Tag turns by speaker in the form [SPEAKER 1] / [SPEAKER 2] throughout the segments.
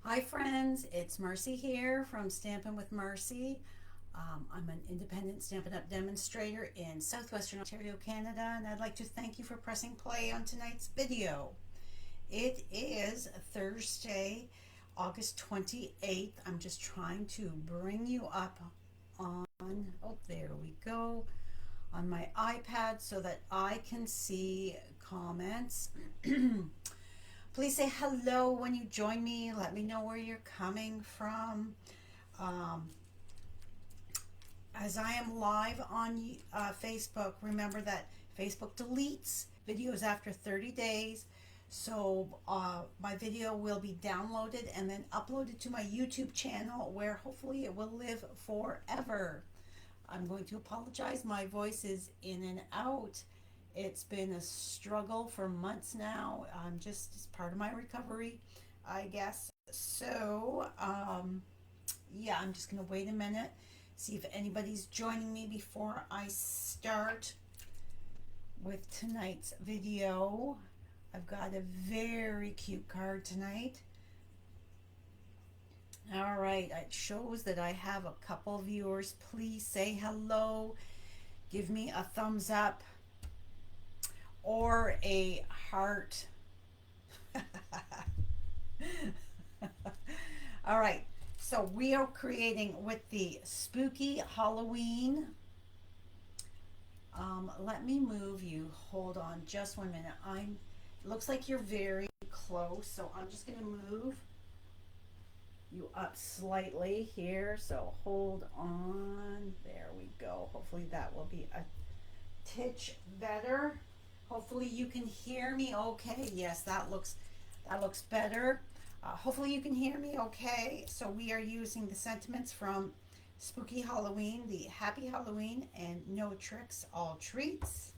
[SPEAKER 1] Hi friends, it's Marcy here from Stampin' with Marcy. I'm an independent Stampin' Up! Demonstrator in Southwestern Ontario, Canada, and I'd like to thank you for pressing play on tonight's video. It is Thursday, August 28th. I'm just trying to bring you up on, oh, there we go, on my iPad so that I can see comments. Please say hello when you join me. Let me know where you're coming from. Um, as I am live on Facebook, remember that Facebook deletes videos after 30 days. So my video will be downloaded and then uploaded to my YouTube channel where hopefully it will live forever. I'm going to apologize. My voice is in and out. It's been a struggle for months now. I'm just, it's part of my recovery, I guess. So, yeah, I'm just going to wait a minute, see if anybody's joining me before I start with tonight's video. I've got a very cute card tonight. All right, it shows that I have a couple viewers. Please say hello. Give me a thumbs up or a heart. All right, so we are creating with the spooky Halloween. Let me move you. Hold on just 1 minute. It looks like you're very close, so I'm just going to move you up slightly here. So hold on. There we go. Hopefully that will be a titch better. Hopefully you can hear me okay. Yes, that looks better. Hopefully you can hear me okay. So we are using the sentiments from Spooky Halloween, the Happy Halloween and No Tricks, All Treats.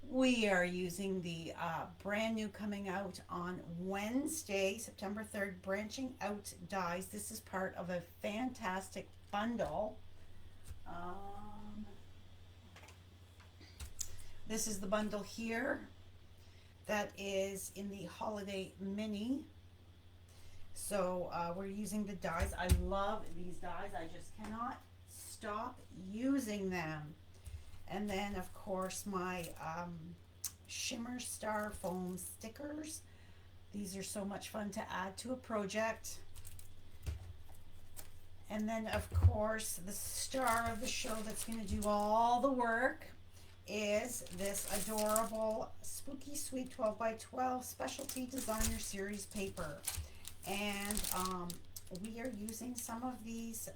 [SPEAKER 1] We are using the brand new coming out on Wednesday, September 3rd, Branching Out dies. This is part of a fantastic bundle. This is the bundle here that is in the holiday mini. So we're using the dies. I love these dies. I just cannot stop using them. And then of course my shimmer star foam stickers. These are so much fun to add to a project. And then of course the star of the show that's going to do all the work is this adorable Spooky Sweet 12 by 12 specialty designer series paper. And we are using some of these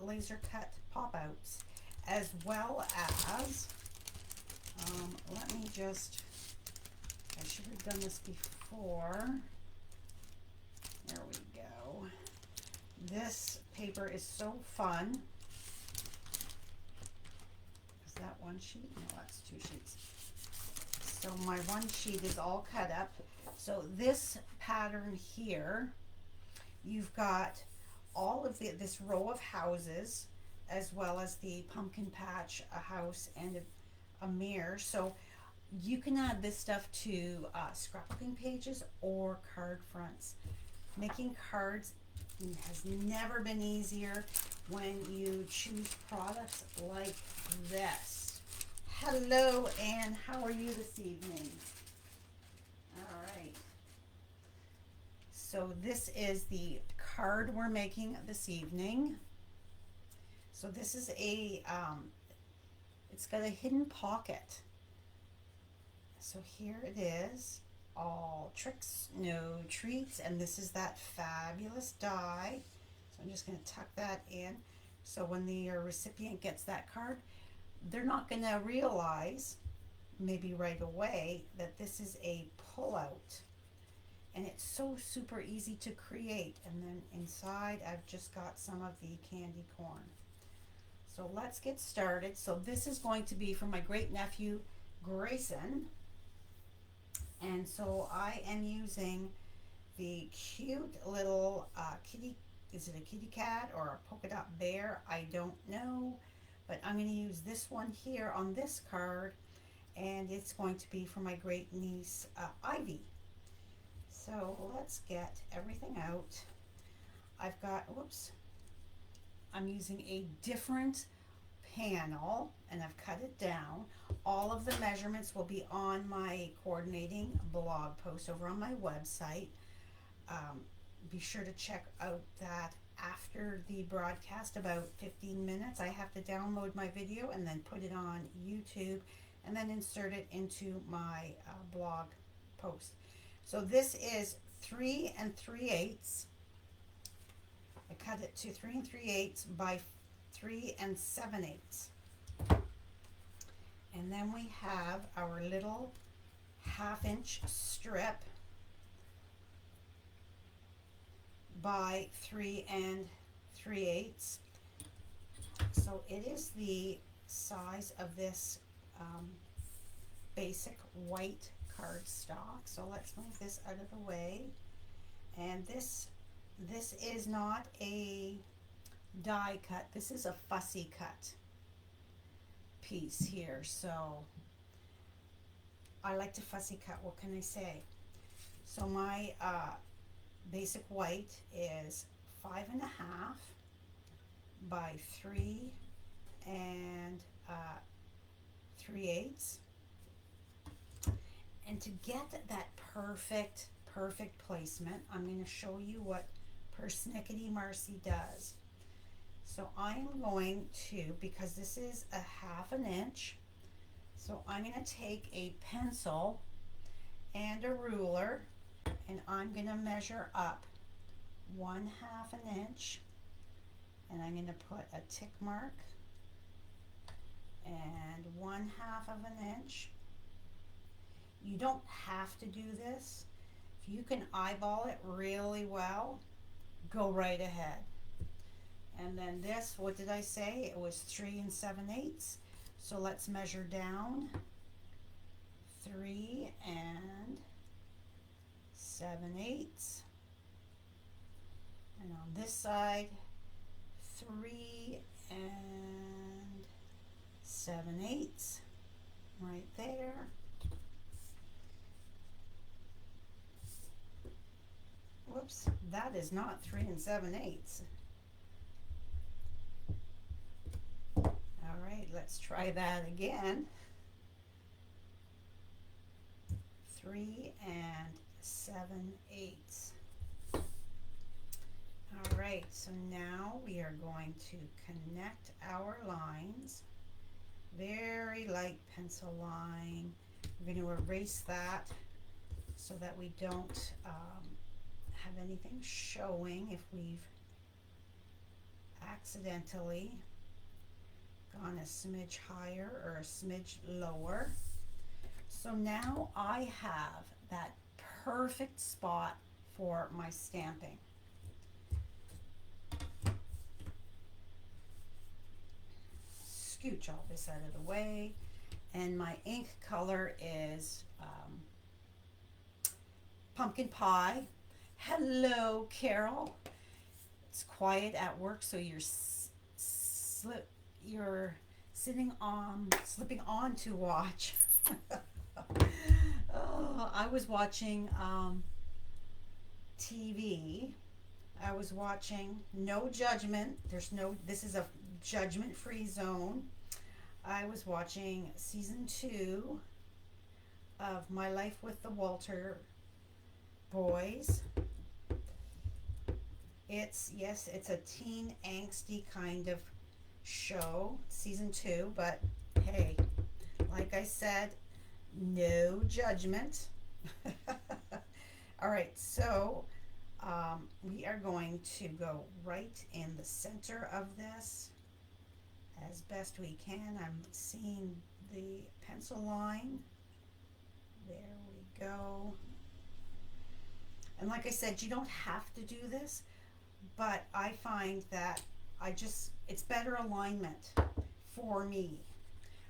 [SPEAKER 1] laser cut pop outs, as well as let me just, I should have done this before. There we go. This paper is so fun. Is that one sheet? No, that's two sheets. So my one sheet is all cut up. So this pattern here, you've got all of this row of houses, as well as the pumpkin patch, a house, and a mirror. So you can add this stuff to scrapbooking pages or card fronts. Making cards has never been easier when you choose products like this. Hello, Anne. How are you this evening? All right. So this is the card we're making this evening. So this is a, it's got a hidden pocket. So here it is. All tricks, no treats. And this is that fabulous die. So I'm just going to tuck that in. So when the recipient gets that card, they're not going to realize, maybe right away, that this is a pull-out. And it's so super easy to create. And then inside I've just got some of the candy corn. So let's get started. So this is going to be for my great nephew Grayson. And so I am using the cute little kitty, is it a kitty cat or a polka dot bear? I don't know. But I'm going to use this one here on this card. And it's going to be for my great niece Ivy. So let's get everything out. I've got, whoops, I'm using a different panel and I've cut it down. All of the measurements will be on my coordinating blog post over on my website. Be sure to check out that after the broadcast, about 15 minutes. I have to download my video and then put it on YouTube and then insert it into my blog post. So this is 3 3/8. I cut it to 3 3/8 by 3 7/8. And then we have our little 1/2 inch strip by 3 3/8. So it is the size of this basic white cardstock. So let's move this out of the way. And this is not a die cut. This is a fussy cut piece here. So I like to fussy cut. What can I say? So my basic white is 5 1/2 by 3 3/8. And to get that perfect placement, I'm going to show you what Persnickety Marcy does. So I'm going to, because this is a 1/2 inch, so I'm going to take a pencil and a ruler and I'm going to measure up 1/2 inch, and I'm going to put a tick mark and 1/2 inch. You don't have to do this. If you can eyeball it really well, go right ahead. And then this, what did I say? It was 3 7/8. So let's measure down 3 7/8. And on this side, 3 7/8. Right there. Whoops, that is not 3 7/8. All right, let's try that again. 3 7/8. All right, so now we are going to connect our lines. Very light pencil line. We're going to erase that so that we don't have anything showing if we've accidentally gone a smidge higher or a smidge lower. So now I have that perfect spot for my stamping. Scooch all this out of the way, and my ink color is pumpkin pie. Hello, Carol. It's quiet at work, so you're slipping on to watch. Oh, I was watching TV. I was watching No Judgment. This is a judgment-free zone. I was watching season 2 of My Life with the Walter Boys. It's a teen angsty kind of show, season 2, but hey, like I said, no judgment. All right, so we are going to go right in the center of this as best we can. I'm seeing the pencil line. There we go. And like I said, you don't have to do this, but I find that it's better alignment for me.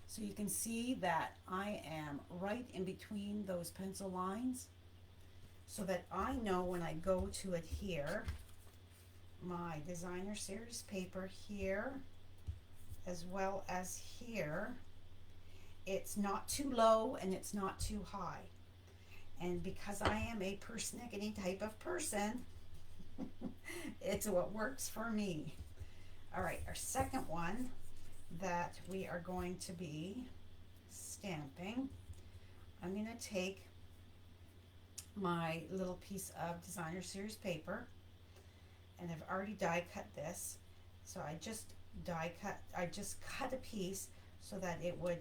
[SPEAKER 1] So you can see that I am right in between those pencil lines so that I know when I go to adhere my designer series paper here as well as here, it's not too low and it's not too high. And because I am a persnickety type of person, It's what works for me. All right, our second one that we are going to be stamping, I'm going to take my little piece of designer series paper, and I've already die cut this. So I just cut a piece so that it would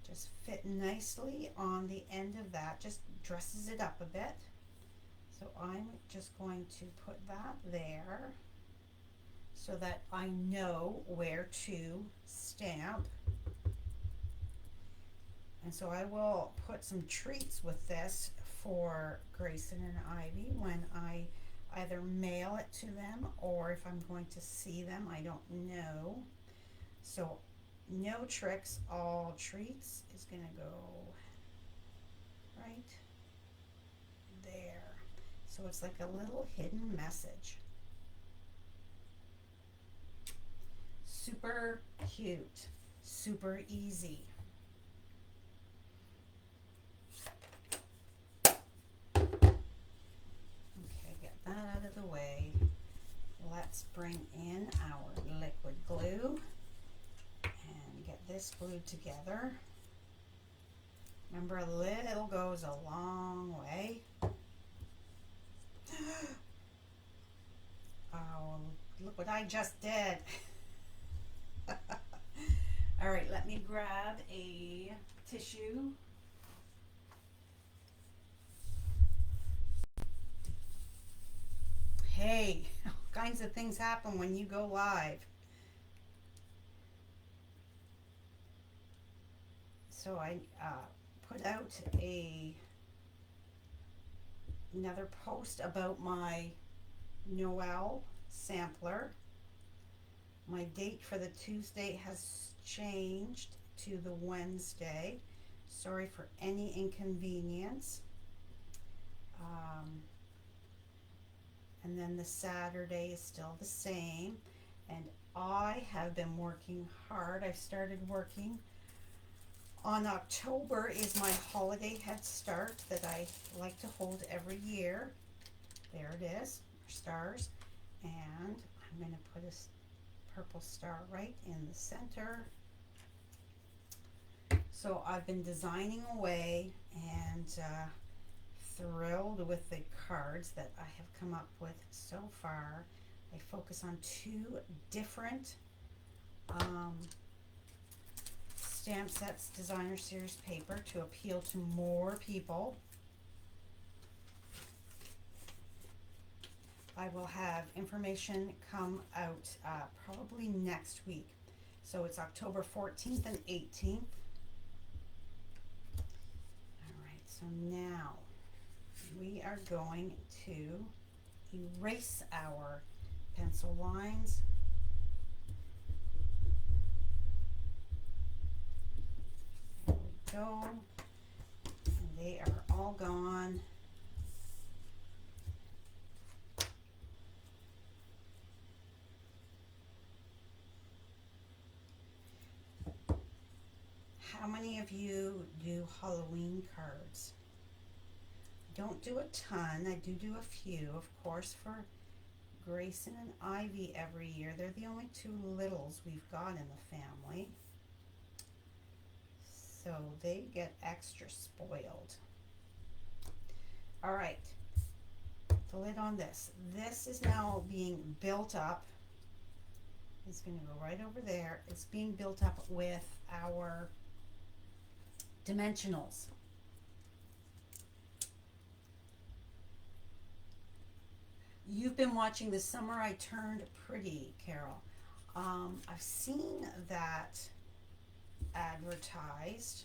[SPEAKER 1] just fit nicely on the end of that, just dresses it up a bit. So I'm just going to put that there so that I know where to stamp. And so I will put some treats with this for Grayson and Ivy when I either mail it to them or if I'm going to see them, I don't know. So no tricks, all treats is going to go right there. So it's like a little hidden message. Super cute, super easy. Okay, get that out of the way. Let's bring in our liquid glue and get this glued together. Remember, a little goes a long way. Oh, look what I just did. All right, let me grab a tissue. Hey, all kinds of things happen when you go live. So I put out another post about my Noel sampler. My date for the Tuesday has changed to the Wednesday. Sorry for any inconvenience. And then the Saturday is still the same. And I have been working hard. I've started working on October is my holiday head start that I like to hold every year. There it is, stars. And I'm going to put a purple star right in the center. So I've been designing away and thrilled with the cards that I have come up with so far. I focus on two different stamp sets, designer series paper, to appeal to more people. I will have information come out probably next week. So it's October 14th and 18th. All right, so now we are going to erase our pencil lines. There we go. And they are all gone. How many of you do Halloween cards? Don't do a ton. I do a few, of course, for Grayson and Ivy every year. They're the only two littles we've got in the family, so they get extra spoiled. All right, the lid on this. This is now being built up. It's going to go right over there. It's being built up with our dimensionals. You've been watching The Summer I Turned Pretty, Carol. I've seen that advertised.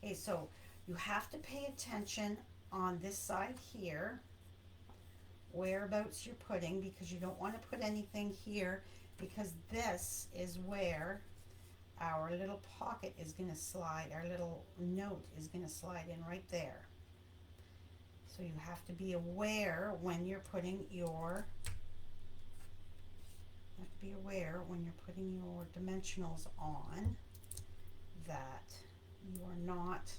[SPEAKER 1] Okay, so you have to pay attention on this side here, whereabouts you're putting, because you don't want to put anything here, because this is where our little pocket is going to slide, our little note is going to slide in right there. So you have to be aware when you're putting your, dimensionals on, that you are not,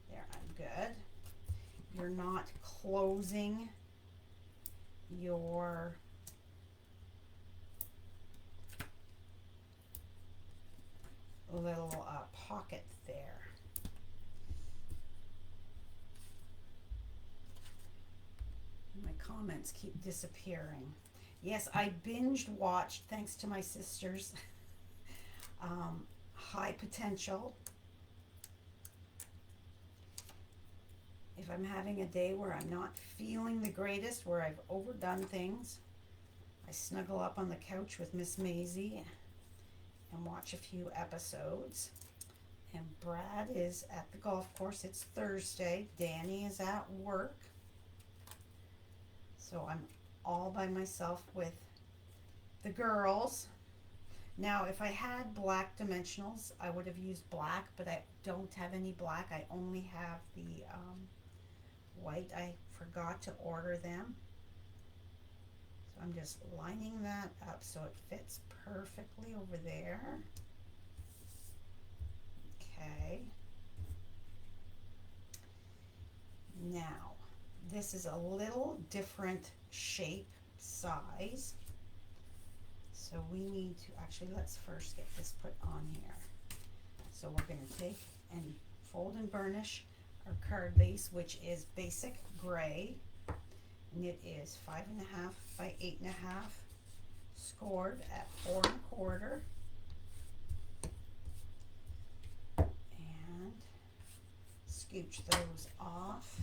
[SPEAKER 1] there, I'm good, you're not closing your little pocket there. My comments keep disappearing. Yes, I binged watched, thanks to my sisters, High Potential. If I'm having a day where I'm not feeling the greatest, where I've overdone things, I snuggle up on the couch with Miss Maisie and watch a few episodes. And Brad is at the golf course. It's Thursday. Danny is at work. So I'm all by myself with the girls. Now, if I had black dimensionals, I would have used black, but I don't have any black. I only have the white. I forgot to order them. So I'm just lining that up so it fits perfectly over there. Okay. Now, this is a little different shape, size. So we need to, actually, let's first get this put on here. So we're going to take and fold and burnish our card base, which is basic gray. And it is 5.5 by 8.5, scored at 4.25. And scooch those off.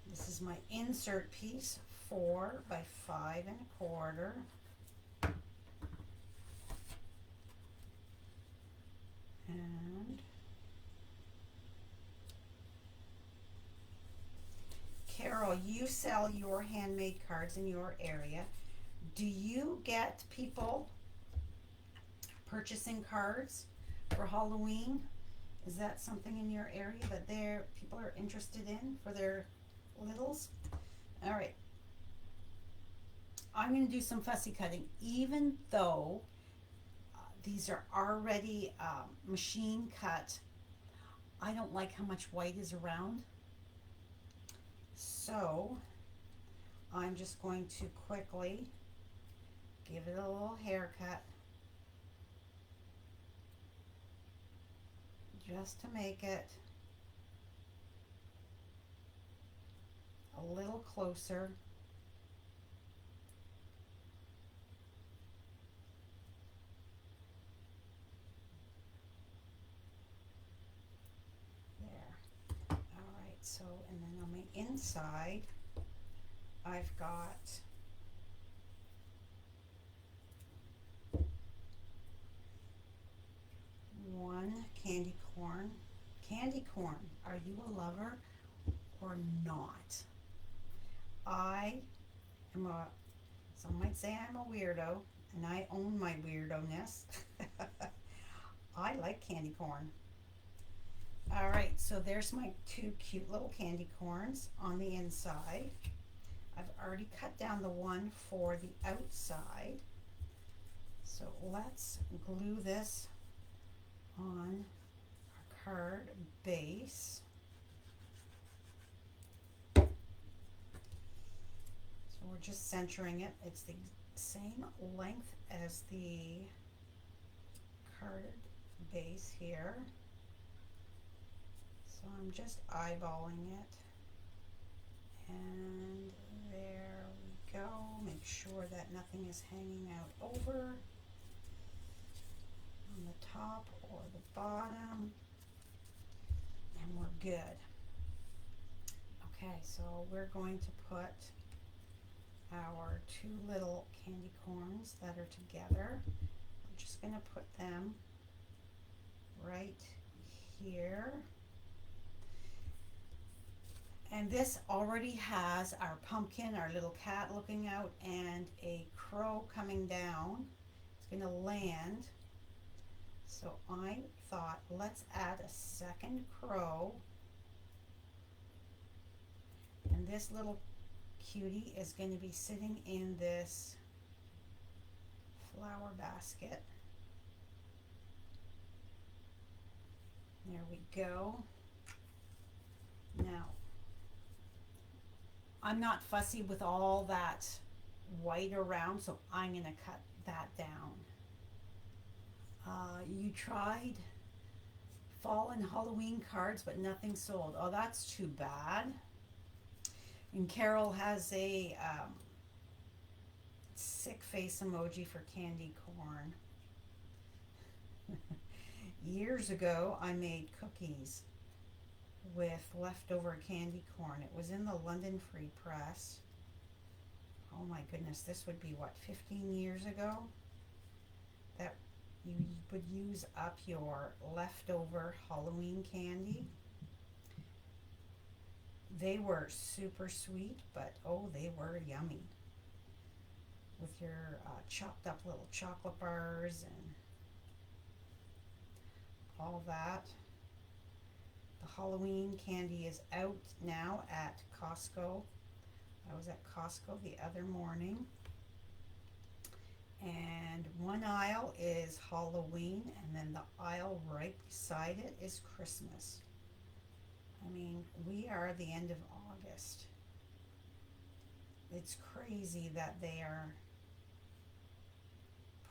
[SPEAKER 1] This is my insert piece, 4 by 5.25. And Carol, you sell your handmade cards in your area. Do you get people purchasing cards for Halloween? Is that something in your area that people are interested in for their littles? All right. I'm going to do some fussy cutting, even though these are already machine cut. I don't like how much white is around. So I'm just going to quickly give it a little haircut just to make it a little closer. So, and then on my inside, I've got one candy corn. Candy corn, are you a lover or not? I am some might say I'm a weirdo, and I own my weirdo-ness. I like candy corn. All right, so there's my two cute little candy corns on the inside. I've already cut down the one for the outside. So let's glue this on our card base. So we're just centering it. It's the same length as the card base here. So I'm just eyeballing it, and there we go. Make sure that nothing is hanging out over on the top or the bottom, and we're good. Okay, so we're going to put our two little candy corns that are together. I'm just going to put them right here. And this already has our pumpkin, our little cat looking out, and a crow coming down. It's going to land. So I thought, let's add a second crow. And this little cutie is going to be sitting in this flower basket. There we go. Now, I'm not fussy with all that white around, so I'm going to cut that down. You tried fall and Halloween cards, but nothing sold. Oh, that's too bad. And Carol has a sick face emoji for candy corn. Years ago, I made cookies with leftover candy corn. It was in the London Free Press. Oh my goodness, this would be what, 15 years ago? That you would use up your leftover Halloween candy. They were super sweet, but oh, they were yummy. With your chopped up little chocolate bars and all that. The Halloween candy is out now at Costco. I was at Costco the other morning. And one aisle is Halloween, and then the aisle right beside it is Christmas. I mean, we are at the end of August. It's crazy that they are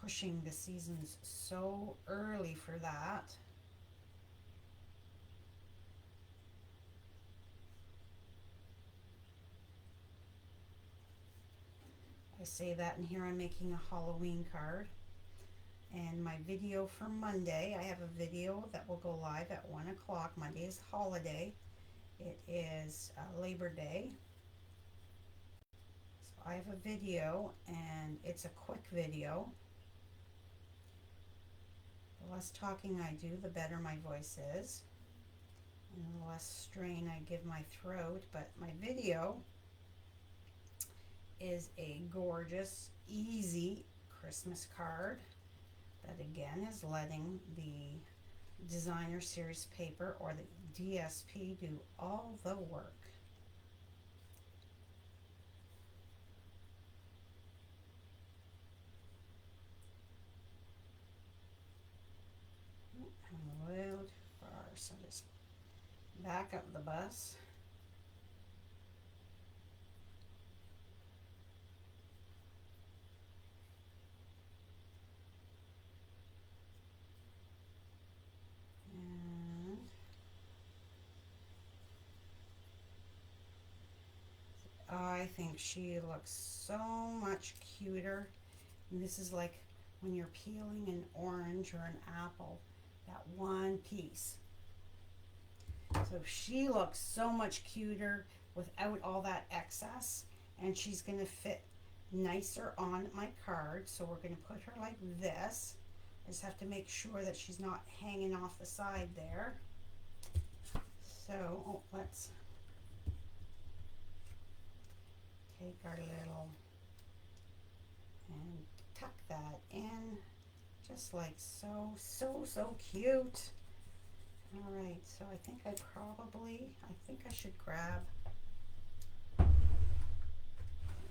[SPEAKER 1] pushing the seasons so early for that. I say that, and here I'm making a Halloween card. And my video for Monday, I have a video that will go live at 1 o'clock. Monday is the holiday. It is Labor Day. So I have a video, and it's a quick video. The less talking I do, the better my voice is. And the less strain I give my throat. But my video is a gorgeous, easy Christmas card that again is letting the designer series paper or the DSP do all the work. I'm a little too far, so just back up the bus. I think she looks so much cuter. And this is like when you're peeling an orange or an apple, that one piece. So she looks so much cuter without all that excess, and she's going to fit nicer on my card. So we're going to put her like this. I just have to make sure that she's not hanging off the side there. So let's take our little and tuck that in just like so, so cute. All right, so I think I should grab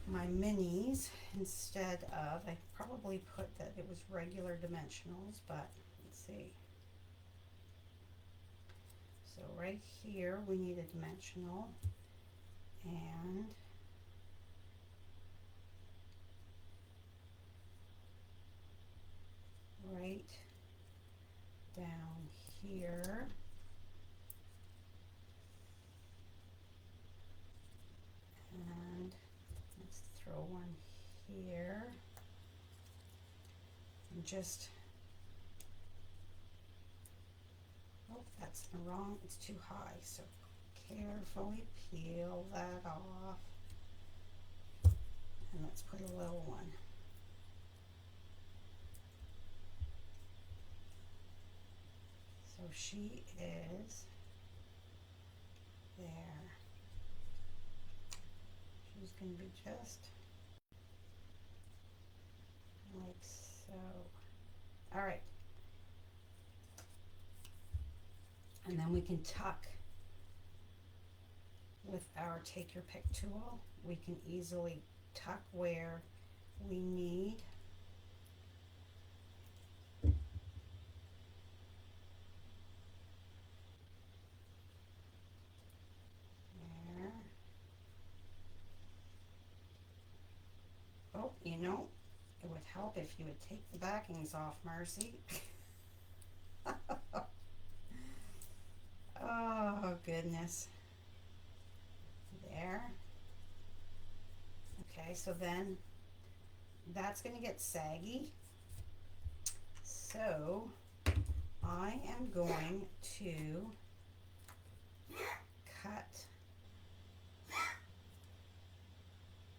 [SPEAKER 1] my minis instead of, I probably put that it was regular dimensionals, but let's see. So right here we need a dimensional, and right down here. And let's throw one here. And just, oh, that's the wrong, it's too high. So carefully peel that off. And let's put a little one. So she is there. She's going to be just like so. All right. And then we can tuck with our take your pick tool. We can easily tuck where we need. There. know, it would help if you would take the backings off, Marcy. Oh, goodness. There. Okay, so then that's going to get saggy. So I am going to cut.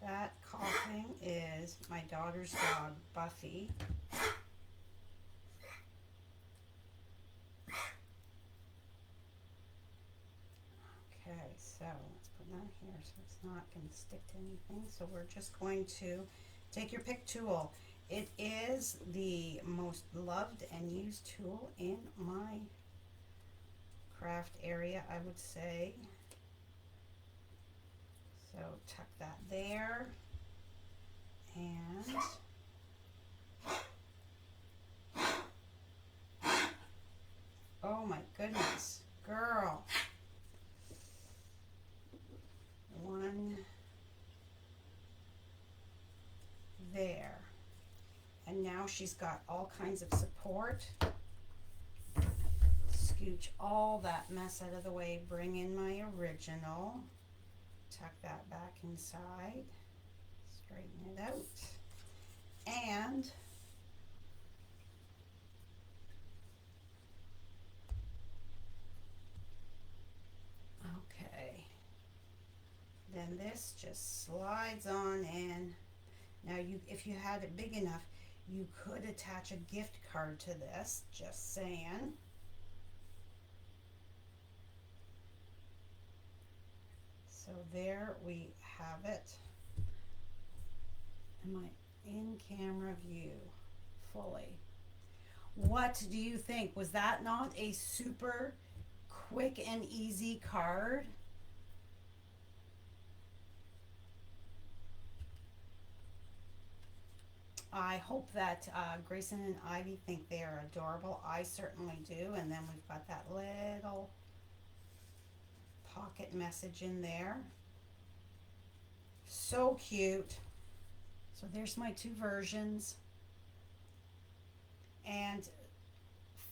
[SPEAKER 1] That coughing is my daughter's dog, Buffy. Okay, so let's put that here so it's not going to stick to anything. So we're just going to take your pick tool. It is the most loved and used tool in my craft area, I would say. So tuck that there, and oh my goodness, girl. One there. And now she's got all kinds of support. Scooch all that mess out of the way, bring in my original. Tuck that back inside, straighten it out, and okay, then this just slides on in. Now if you had it big enough, you could attach a gift card to this, just saying. So there we have it. Am I in camera view fully? What do you think? Was that not a super quick and easy card? I hope that Grayson and Ivy think they are adorable. I certainly do. And then we've got that little pocket message in there. So cute. So there's my two versions. And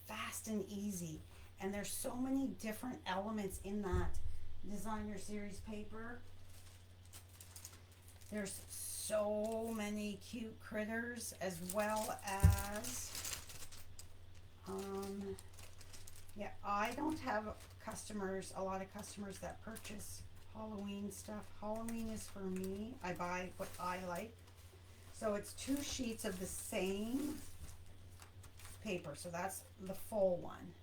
[SPEAKER 1] fast and easy. And there's so many different elements in that designer series paper. There's so many cute critters, as well as yeah, I don't have a lot of customers that purchase Halloween stuff. Halloween is for me. I buy what I like. So it's 2 sheets of the same paper. So that's the full one.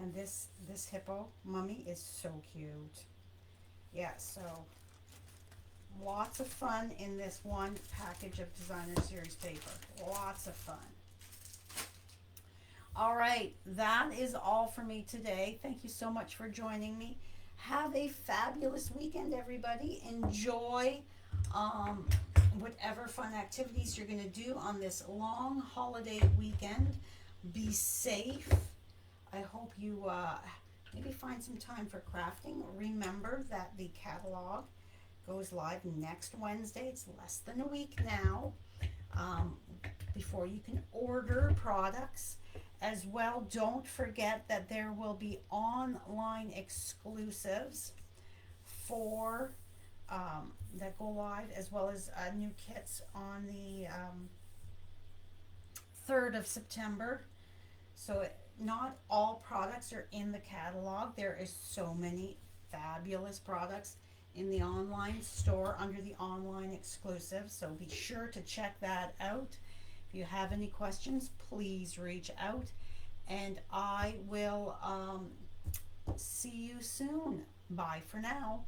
[SPEAKER 1] And this hippo mummy is so cute. Yeah, so lots of fun in this one package of designer series paper. Lots of fun. All right, that is all for me today. Thank you so much for joining me. Have a fabulous weekend, everybody. Enjoy whatever fun activities you're going to do on this long holiday weekend. Be safe. I hope you maybe find some time for crafting. Remember that the catalog goes live next Wednesday. It's less than a week now before you can order products. As well, don't forget that there will be online exclusives for that go live, as well as new kits on the 3rd of September. So not all products are in the catalog. There is so many fabulous products in the online store under the online exclusive. So be sure to check that out. If you have any questions, please reach out, and I will see you soon. Bye for now.